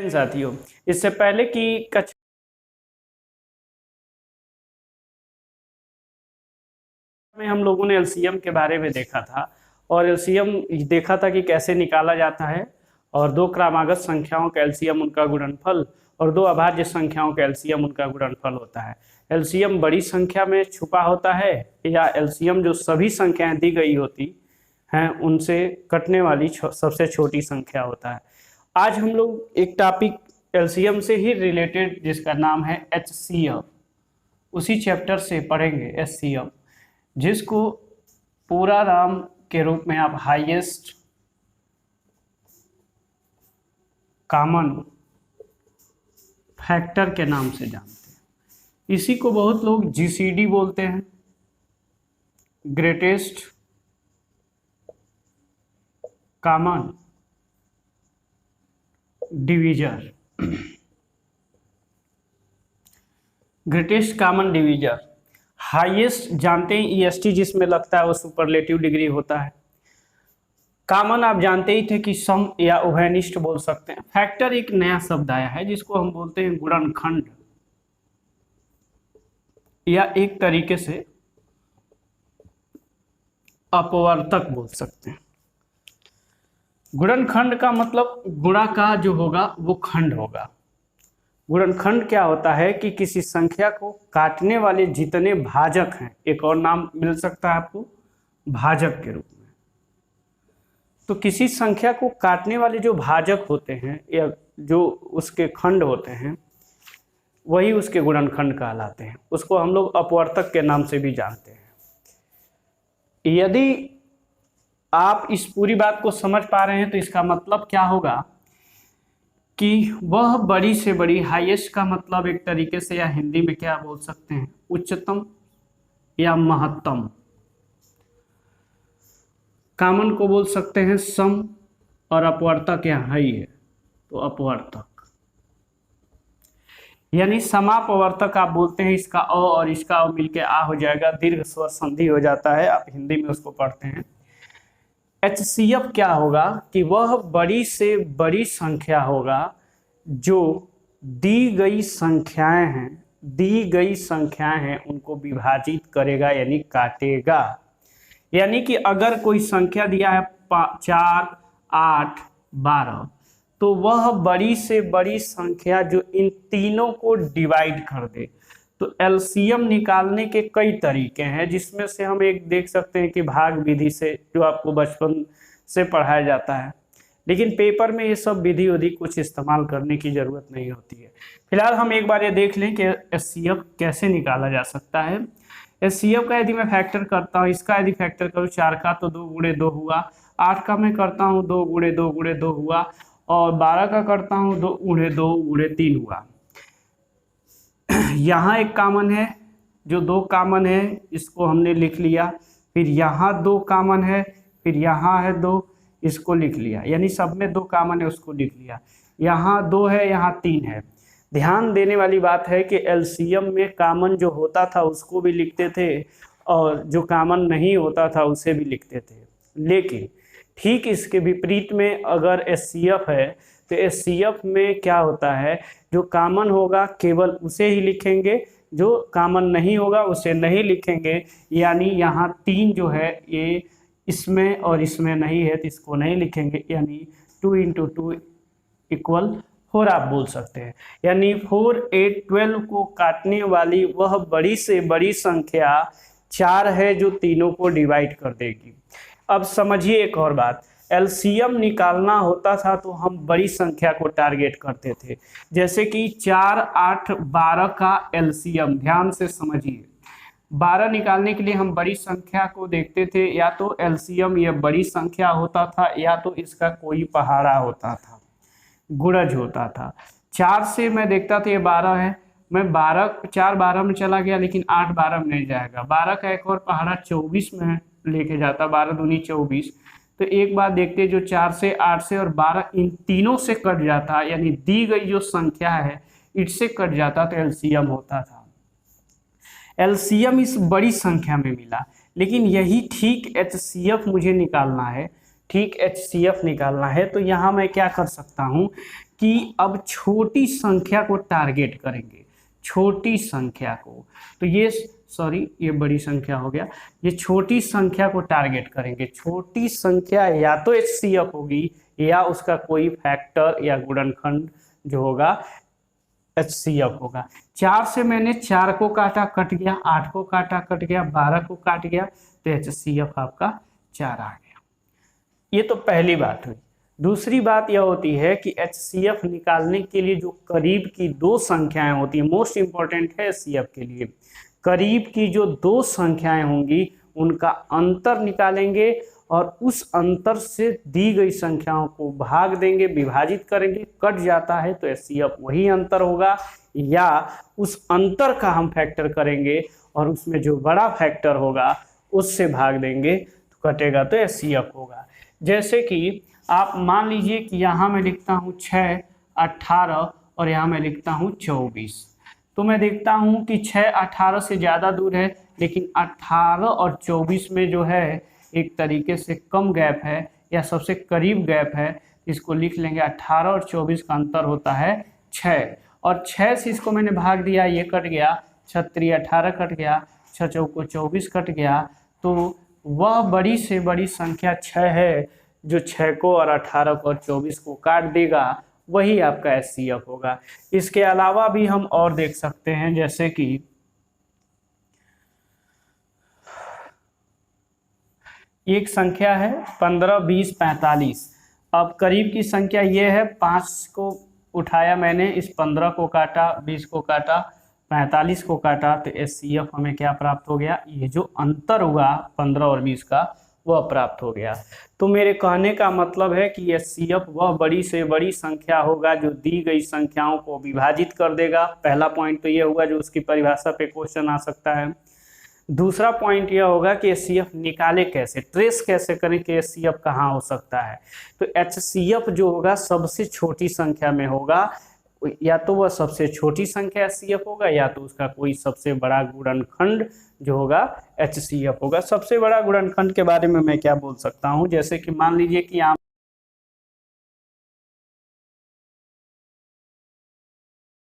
साथियों, इससे पहले कि कक्षा में हम लोगों ने एलसीएम के बारे में देखा था और एलसीएम देखा था कि कैसे निकाला जाता है और दो क्रमागत संख्याओं का एलसीएम उनका गुणनफल और दो अभाज्य संख्याओं का एलसीएम उनका गुणनफल होता है। एलसीएम बड़ी संख्या में छुपा होता है या एलसीएम जो सभी संख्याएं दी गई होती हैं उनसे कटने वाली सबसे छोटी संख्या होता है। आज हम लोग एक टॉपिक एलसीएम से ही रिलेटेड जिसका नाम है एचसीएफ, उसी चैप्टर से पढ़ेंगे एचसीएफ, जिसको पूरा नाम के रूप में आप हाईएस्ट कॉमन फैक्टर के नाम से जानते हैं। इसी को बहुत लोग जीसीडी बोलते हैं, greatest common divisor, greatest common divisor. Highest जानते हैं ईएसटी जिसमें लगता है वो सुपरलेटिव डिग्री होता है। कॉमन आप जानते ही थे कि सम या उभयनिष्ठ बोल सकते हैं। फैक्टर एक नया शब्द आया है जिसको हम बोलते हैं गुणनखंड या एक तरीके से अपवर्तक बोल सकते हैं। गुणनखंड का मतलब गुणा का जो होगा वो खंड होगा। गुणनखंड क्या होता है कि किसी संख्या को काटने वाले जितने भाजक हैं, एक और नाम मिल सकता है आपको भाजक के रूप में। तो किसी संख्या को काटने वाले जो भाजक होते हैं या जो उसके खंड होते हैं वही उसके गुणनखंड कहलाते हैं। उसको हम लोग अपवर्तक के नाम से भी जानते हैं। यदि आप इस पूरी बात को समझ पा रहे हैं तो इसका मतलब क्या होगा कि वह बड़ी से बड़ी, हाईएस्ट का मतलब एक तरीके से या हिंदी में क्या बोल सकते हैं, उच्चतम या महत्तम। कॉमन को बोल सकते हैं सम और अपवर्तक यहाँ ही है तो अपवर्तक, यानी समापवर्तक आप बोलते हैं। इसका अ और इसका अ मिलके आ हो जाएगा, दीर्घ स्वर संधि हो जाता है, आप हिंदी में उसको पढ़ते हैं। एचसीएफ क्या होगा कि वह बड़ी से बड़ी संख्या होगा जो दी गई संख्याएं हैं उनको विभाजित करेगा यानी काटेगा। यानी कि अगर कोई संख्या दिया है 4, 8, 12 तो वह बड़ी से बड़ी संख्या जो इन तीनों को डिवाइड कर दे। तो एलसीएम निकालने के कई तरीके हैं जिसमें से हम एक देख सकते हैं कि भाग विधि से, जो आपको बचपन से पढ़ाया जाता है, लेकिन पेपर में ये सब विधि विधि कुछ इस्तेमाल करने की ज़रूरत नहीं होती है। फिलहाल हम एक बार ये देख लें कि एचसीएफ कैसे निकाला जा सकता है। एचसीएफ का यदि मैं फैक्टर करता हूँ, इसका यदि फैक्टर करूँ 4 का तो 2 गुणे 2 हुआ, 8 का मैं करता हूँ 2 गुणे 2 गुणे 2 हुआ और 12 का करता हूँ 2 गुणे 2 गुणे 3 हुआ। यहाँ एक कॉमन है, जो 2 कॉमन है इसको हमने लिख लिया, फिर यहाँ 2 कॉमन है, फिर यहाँ है 2, इसको लिख लिया, यानी सब में 2 कॉमन है उसको लिख लिया। यहाँ 2 है, यहाँ 3 है। ध्यान देने वाली बात है कि एलसीएम में कॉमन जो होता था उसको भी लिखते थे और जो कॉमन नहीं होता था उसे भी लिखते थे। लेकिन ठीक इसके विपरीत में अगर एचसीएफ है तो एचसीएफ में क्या होता है, जो कॉमन होगा केवल उसे ही लिखेंगे, जो कॉमन नहीं होगा उसे नहीं लिखेंगे। यानी यहाँ 3 जो है ये इसमें और इसमें नहीं है तो इसको नहीं लिखेंगे, यानी 2 × 2 = 4 आप बोल सकते हैं। यानी 4, 8, 12 को काटने वाली वह बड़ी से बड़ी संख्या 4 है जो तीनों को डिवाइड कर देगी। अब समझिए एक और बात, एलसीएम निकालना होता था तो हम बड़ी संख्या को टारगेट करते थे, जैसे कि 4, 8, 12 का एलसीएम। ध्यान से समझिए, 12 निकालने के लिए हम बड़ी संख्या को देखते थे, या तो एलसीएम यह बड़ी संख्या होता था या तो इसका कोई पहाड़ा होता था, गुणज होता था। 4 से मैं देखता था ये 12 है, मैं 4 12 में चला गया लेकिन 8 12 में नहीं जाएगा। 12 का एक और पहाड़ा 24 में लेके जाता, 12 दूनी 24। तो एक बार देखते जो 4 से 8 से और 12 इन तीनों से कट जाता, यानी दी गई जो संख्या है इससे कट जाता तो एलसीएम होता था। एलसीएम इस बड़ी संख्या में मिला, लेकिन यही ठीक एचसीएफ मुझे निकालना है, ठीक एचसीएफ निकालना है तो यहाँ मैं क्या कर सकता हूँ कि अब छोटी संख्या को टारगेट करेंगे, छोटी संख्या को। तो ये सॉरी ये बड़ी संख्या हो गया, ये छोटी संख्या को टारगेट करेंगे। छोटी संख्या या तो HCF होगी या उसका कोई फैक्टर या गुणनखंड जो होगा HCF होगा। 4 से मैंने 4 को काटा कट गया, 8 को काटा कट गया, 12 को काट गया, तो HCF आपका 4 आ गया। ये तो पहली बात हुई। दूसरी बात यह होती है कि HCF निकालने के लिए जो करीब की दो संख्याएं होती हैं, मोस्ट इंपॉर्टेंट है HCF के लिए, करीब की जो दो संख्याएं होंगी उनका अंतर निकालेंगे और उस अंतर से दी गई संख्याओं को भाग देंगे, विभाजित करेंगे, कट जाता है तो HCF वही अंतर होगा, या उस अंतर का हम फैक्टर करेंगे और उसमें जो बड़ा फैक्टर होगा उससे भाग देंगे तो कटेगा तो HCF होगा। जैसे कि आप मान लीजिए कि यहाँ मैं लिखता हूँ 6, 18 और यहाँ मैं लिखता हूँ 24। तो मैं देखता हूँ कि 6 18 से ज़्यादा दूर है, लेकिन 18 और 24 में जो है एक तरीके से कम गैप है या सबसे करीब गैप है। इसको लिख लेंगे 18 और 24 का अंतर होता है 6, और 6 से इसको मैंने भाग दिया, ये कट गया, 6 18 कट गया, 6 चौको 24 कट गया। तो वह बड़ी से बड़ी संख्या 6 है जो 6 को और 18 को और 24 को काट देगा, वही आपका HCF होगा। इसके अलावा भी हम और देख सकते हैं, जैसे कि एक संख्या है 15 20 45। अब करीब की संख्या ये है, 5 को उठाया मैंने, इस 15 को काटा, 20 को काटा, 45 को काटा, तो HCF हमें क्या प्राप्त हो गया, ये जो अंतर हुआ 15 और 20 का वह प्राप्त हो गया। तो मेरे कहने का मतलब है कि HCF वह बड़ी से बड़ी संख्या होगा जो दी गई संख्याओं को विभाजित कर देगा। पहला पॉइंट तो ये होगा जो उसकी परिभाषा पे क्वेश्चन आ सकता है। दूसरा पॉइंट यह होगा कि HCF निकाले कैसे, ट्रेस कैसे करें कि HCF कहाँ हो सकता है। तो HCF जो होगा सबसे छोटी संख्या में होगा, या तो वह सबसे छोटी संख्या HCF होगा या तो उसका कोई सबसे बड़ा गुणनखंड जो होगा HCF होगा। सबसे बड़ा गुणनखंड के बारे में मैं क्या बोल सकता हूँ, जैसे कि मान लीजिए कि आप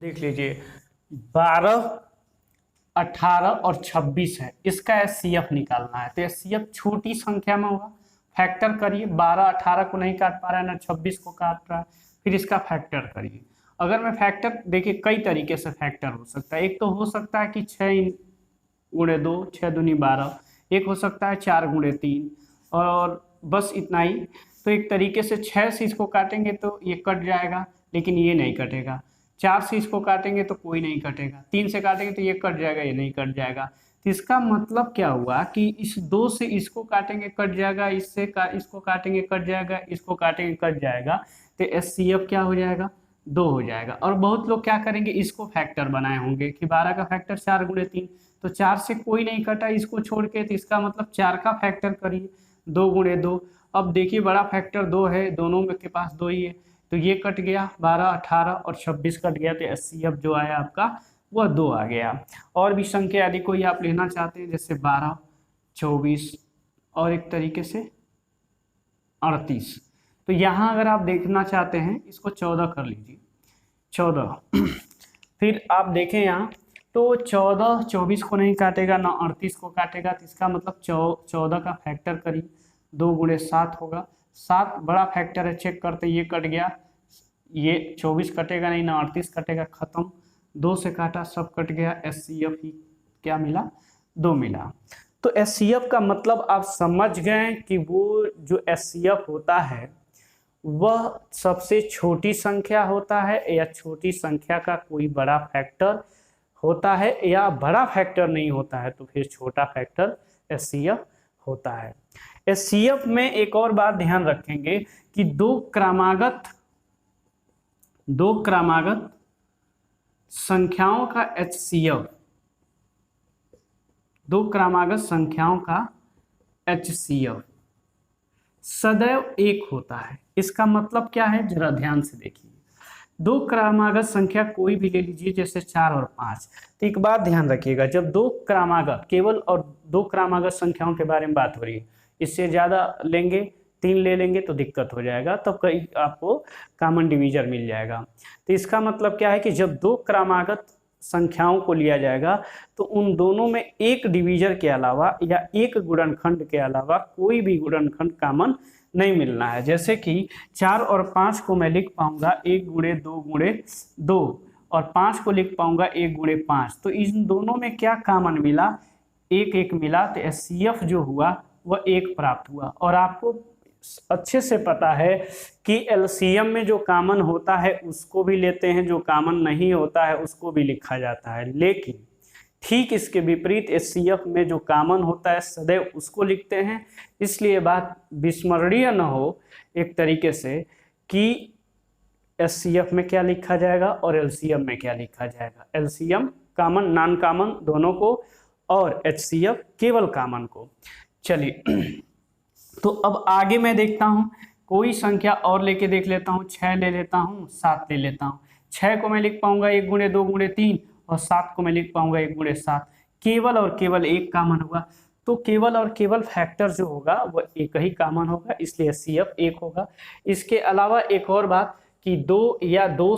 देख लीजिए 12 18 और 26 है, इसका HCF निकालना है। तो HCF छोटी संख्या में होगा, फैक्टर करिए, 12 18 को नहीं काट पा रहा है ना 26 को काट रहा है, फिर इसका फैक्टर करिए। अगर मैं फैक्टर देखिए कई तरीके से फैक्टर हो सकता है। एक तो हो सकता है कि 6 गुणे 2 6 दूनी 12, एक हो सकता है 4 गुणे 3, और बस इतना ही। तो एक तरीके से 6 से इसको काटेंगे तो ये कट जाएगा, लेकिन ये नहीं कटेगा। 4 से इसको काटेंगे तो कोई नहीं कटेगा, 3 से काटेंगे तो ये कट जाएगा, ये नहीं कट जाएगा। तो इसका मतलब क्या हुआ कि इस 2 से इसको काटेंगे कट जाएगा, इसको काटेंगे कट जाएगा, इसको काटेंगे कट जाएगा, तो HCF क्या हो जाएगा, 2 हो जाएगा। और बहुत लोग क्या करेंगे, इसको फैक्टर बनाए होंगे कि 12 का फैक्टर 4 गुणे 3, तो 4 से कोई नहीं कटा इसको छोड़ के, तो इसका मतलब 4 का फैक्टर करिए, 2 गुणे 2। अब देखिए बड़ा फैक्टर 2 है, दोनों में के पास 2 ही है, तो ये कट गया, 12 18 और 26 कट गया, तो HCF जो आया आपका वह 2 आ गया। और भी संख्या यदि कोई आप लेना चाहते हैं, जैसे 12 24 और एक तरीके से 38, तो यहाँ अगर आप देखना चाहते हैं इसको 14 कर लीजिए, 14 फिर आप देखें यहाँ तो 14 24 को नहीं काटेगा ना 38 को काटेगा, तो इसका मतलब 14 का फैक्टर करिए, 2 गुणे 7 होगा, 7 बड़ा फैक्टर है, चेक करते ये कट गया, ये 24 कटेगा नहीं ना 38 कटेगा, खत्म, 2 से काटा सब कट गया, HCF ही क्या मिला, 2 मिला। तो HCF का मतलब आप समझ गए कि वो जो HCF होता है वह सबसे छोटी संख्या होता है, या छोटी संख्या का कोई बड़ा फैक्टर होता है, या बड़ा फैक्टर नहीं होता है तो फिर छोटा फैक्टर HCF होता है। HCF में एक और बात ध्यान रखेंगे कि दो क्रमागत संख्याओं का HCF, दो क्रमागत संख्याओं का HCF सदैव 1 होता है। इसका मतलब क्या है, जरा ध्यान से देखिए। दो क्रमागत संख्या कोई भी ले लीजिए, जैसे 4 और 5, तो एक बात ध्यान रखिएगा, जब दो क्रमागत केवल और दो क्रमागत संख्याओं के बारे में बात हो रही है, इससे ज़्यादा लेंगे 3 ले लेंगे तो दिक्कत हो जाएगा, तब कहीं आपको कॉमन डिवीजर मिल जाएगा। तो इसका मतलब क्या है कि जब दो क्रमागत संख्याओं को लिया जाएगा तो उन दोनों में एक डिवीजर के अलावा या एक गुणनखंड के अलावा कोई भी गुणनखंड कॉमन नहीं मिलना है। जैसे कि 4 और 5 को मैं लिख पाऊंगा 1 गुणे 2 गुणे 2 और 5 को लिख पाऊंगा 1 गुणे 5। तो इन दोनों में क्या कॉमन मिला, 1 1 मिला, तो एचसीएफ जो हुआ वह 1 प्राप्त हुआ। और आपको अच्छे से पता है कि एलसीएम में जो कॉमन होता है उसको भी लेते हैं, जो कॉमन नहीं होता है उसको भी लिखा जाता है। लेकिन ठीक इसके विपरीत एचसीएफ में जो कॉमन होता है सदैव उसको लिखते हैं। इसलिए बात विस्मरणीय न हो एक तरीके से कि एचसीएफ में क्या लिखा जाएगा और एलसीएम में क्या लिखा जाएगा। एलसीएम कॉमन नॉन कॉमन दोनों को और एचसीएफ केवल कॉमन को। चलिए तो अब आगे मैं देखता हूँ, कोई संख्या और लेके देख लेता हूँ। 6 ले लेता हूँ, 7 ले लेता हूँ। 6 को मैं लिख पाऊंगा 1 गुणे 2 गुणे 3 और 7 को मैं लिख पाऊंगा 1 गुणे 7। केवल और केवल एक कॉमन हुआ, तो केवल और केवल फैक्टर जो होगा वह एक ही कॉमन होगा, इसलिए एचसीएफ 1 होगा। इसके अलावा एक और बात कि 2 या 2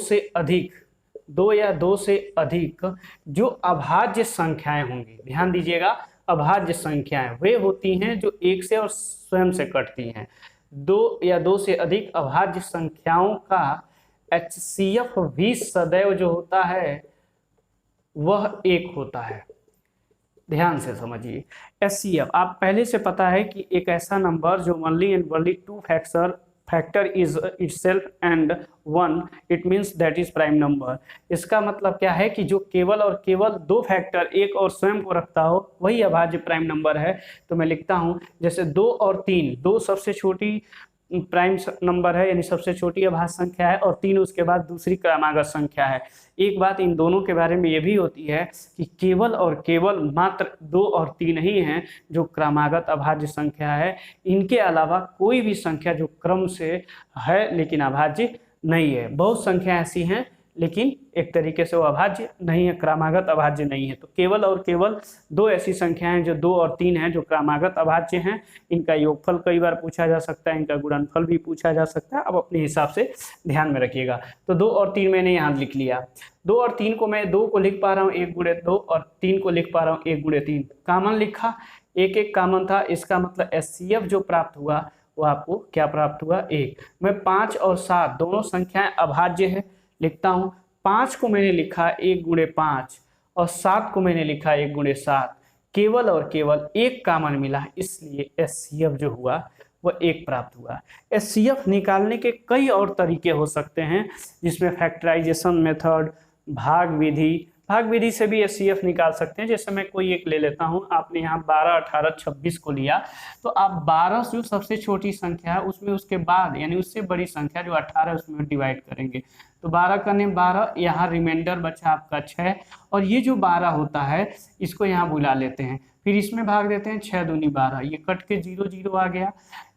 से अधिक जो अभाज्य संख्याएं होंगी, ध्यान दीजिएगा, अभाज्य संख्याएं वे होती हैं जो 1 से और स्वयं से कटती हैं। 2 या 2 से अधिक अभाज्य संख्याओं का एचसीएफ भी सदैव जो होता है वह 1 होता है। ध्यान से समझिए, एचसीएफ आप पहले से पता है कि एक ऐसा नंबर जो only and only 2 factor is itself and 1, it means that is prime number. इसका मतलब क्या है कि जो केवल और केवल 2 फैक्टर 1 और स्वयं को रखता हो वही अभाज्य प्राइम नंबर है। तो मैं लिखता हूं जैसे 2 और 3, 2 सबसे छोटी प्राइम नंबर है यानी सबसे छोटी अभाज्य संख्या है और 3 उसके बाद दूसरी क्रमागत संख्या है। एक बात इन दोनों के बारे में ये भी होती है कि केवल और केवल मात्र 2 और 3 ही हैं जो क्रमागत अभाज्य संख्या है। इनके अलावा कोई भी संख्या जो क्रम से है लेकिन अभाज्य नहीं है। बहुत संख्या ऐसी हैं लेकिन एक तरीके से वो अभाज्य नहीं है, क्रमागत अभाज्य नहीं है। तो केवल और केवल 2 ऐसी संख्याएं जो 2 और 3 हैं जो क्रमागत अभाज्य हैं। इनका योगफल कई बार पूछा जा सकता है, इनका गुणनफल भी पूछा जा सकता है, अब अपने हिसाब से ध्यान में रखिएगा। तो 2 और 3 मैंने यहाँ लिख लिया। 2 और 3 को मैं 2 को लिख पा रहा हूँ 1 गुणे 2 और 3 को लिख पा रहा हूँ 1 गुणे 3। कॉमन लिखा, एक एक कॉमन था, इसका मतलब एचसीएफ जो प्राप्त हुआ वो आपको क्या प्राप्त हुआ, 1। मैं 5 और 7 दोनों संख्याएं अभाज्य है, लिखता हूं 5 को मैंने लिखा 1 गुणे 5 और 7 को मैंने लिखा 1 गुणे 7। केवल और केवल एक कॉमन मिला, इसलिए एचसीएफ जो हुआ वह 1 प्राप्त हुआ। एचसीएफ निकालने के कई और तरीके हो सकते हैं जिसमें फैक्टराइजेशन मेथड, भाग विधि से भी एचसीएफ निकाल सकते हैं। जैसे मैं कोई एक ले लेता हूं, आपने यहाँ 12, 18, 26 को लिया तो आप 12 जो सबसे छोटी संख्या है उसमें उसके बाद यानी उससे बड़ी संख्या जो 18 है उसमें डिवाइड करेंगे। तो 12 करने 12, यहाँ रिमाइंडर बचा आपका 6 और ये जो 12 होता है इसको यहाँ बुला लेते हैं, फिर इसमें भाग देते हैं 6 दूनी 12, ये कट के 0 0 आ गया।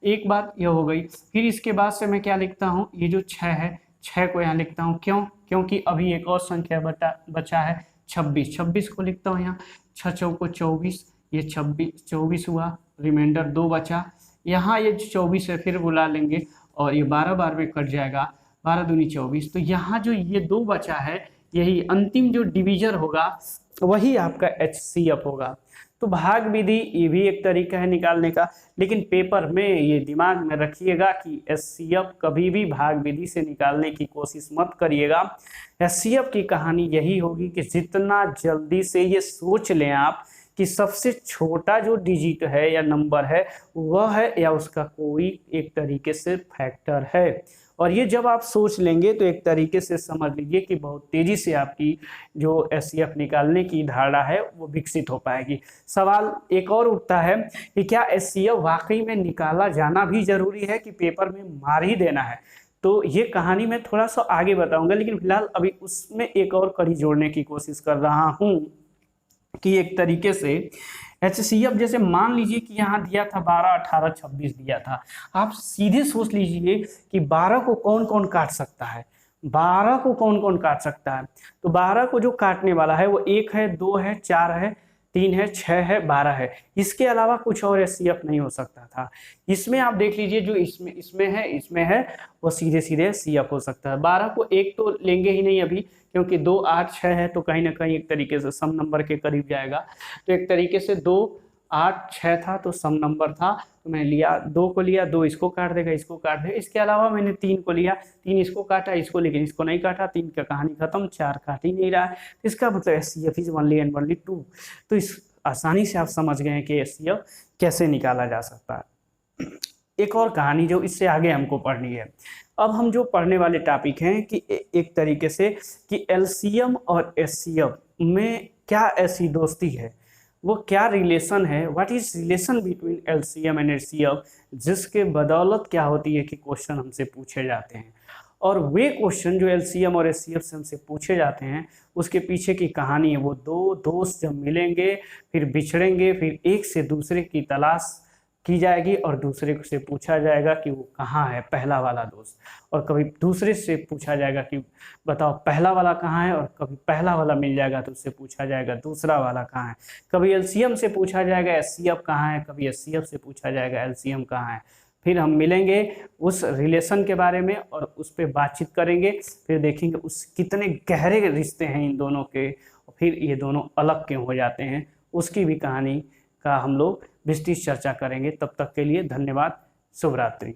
एक बात यह हो गई। फिर इसके बाद से मैं क्या लिखता हूँ, ये जो 6 है 6 को यहाँ लिखता हूँ, क्योंकि अभी एक और संख्या बचा है 26। 26 को लिखता हूँ यहाँ, 6 चौको 24, ये 24 हुआ, रिमाइंडर 2 बचा। यहाँ ये 24 है फिर बुला लेंगे और ये 12 बार में कट जाएगा, 12 दूनी 24। तो यहाँ जो ये 2 बचा है यही अंतिम जो डिवीजर होगा वही आपका एचसीएफ होगा। तो भाग विधि ये भी एक तरीका है निकालने का, लेकिन पेपर में ये दिमाग में रखिएगा कि एचसीएफ कभी भी भाग विधि से निकालने की कोशिश मत करिएगा। एचसीएफ की कहानी यही होगी कि जितना जल्दी से ये सोच लें आप कि सबसे छोटा जो डिजिट है या नंबर है वह है या उसका कोई एक तरीके से फैक्टर है। और ये जब आप सोच लेंगे तो एक तरीके से समझ लीजिए कि बहुत तेजी से आपकी जो एचसीएफ निकालने की धारणा है वो विकसित हो पाएगी। सवाल एक और उठता है कि क्या एचसीएफ वाकई में निकाला जाना भी जरूरी है कि पेपर में मार ही देना है। तो ये कहानी मैं थोड़ा सा आगे बताऊंगा, लेकिन फिलहाल अभी उसमें एक और कड़ी जोड़ने की कोशिश कर रहा हूँ कि एक तरीके से एचसीएफ जैसे मान लीजिए कि यहाँ दिया था 12, 18, 26 दिया था, आप सीधे सोच लीजिए कि 12 को कौन कौन काट सकता है। 12 को कौन कौन काट सकता है, तो 12 को जो काटने वाला है वो 1 है, 2 है, 4 है, 3 है, 6 है, 12 है। इसके अलावा कुछ और HCF नहीं हो सकता था। इसमें आप देख लीजिए जो इसमें है वो सीधे सीधे CF हो सकता है। 12 को एक तो लेंगे ही नहीं अभी, क्योंकि 2, 8, 6 है तो कहीं ना कहीं एक तरीके से सम नंबर के करीब जाएगा। तो एक तरीके से 2, 8, 6 था तो सम नंबर था, तो मैं लिया 2 को लिया, 2 इसको काट देगा, इसको काट देगा। इसके अलावा मैंने 3 को लिया, 3 इसको काटा, इसको लेकिन इसको नहीं काटा, 3 का कहानी खत्म, 4 काट ही नहीं रहा है। इसका मतलब HCF is only and only 2। तो इस आसानी से आप समझ गए हैं कि HCF कैसे निकाला जा सकता है। एक और कहानी जो इससे आगे हमको पढ़नी है। अब हम जो पढ़ने वाले टॉपिक हैं कि एक तरीके से कि LCM और HCF में क्या ऐसी दोस्ती है, वो क्या रिलेशन है, what is relation between LCM and HCF, जिसके बदौलत क्या होती है कि क्वेश्चन हमसे पूछे जाते हैं। और वे क्वेश्चन जो LCM और HCF से हमसे पूछे जाते हैं उसके पीछे की कहानी है। वो दो दोस्त जब मिलेंगे, फिर बिछड़ेंगे, फिर एक से दूसरे की तलाश की जाएगी और दूसरे से पूछा जाएगा कि वो कहाँ है पहला वाला दोस्त, और कभी दूसरे से पूछा जाएगा कि बताओ पहला वाला कहाँ है, और कभी पहला वाला मिल जाएगा तो उससे पूछा जाएगा दूसरा वाला कहाँ है। कभी LCM से पूछा जाएगा HCF कहाँ है, कभी HCF से पूछा जाएगा LCM कहाँ है। फिर हम मिलेंगे उस रिलेशन के बारे में और उस पर बातचीत करेंगे, फिर देखेंगे उस कितने गहरे रिश्ते हैं इन दोनों के, और फिर ये दोनों अलग क्यों हो जाते हैं, उसकी भी कहानी का हम लोग विस्तृत चर्चा करेंगे। तब तक के लिए धन्यवाद, शुभ रात्रि।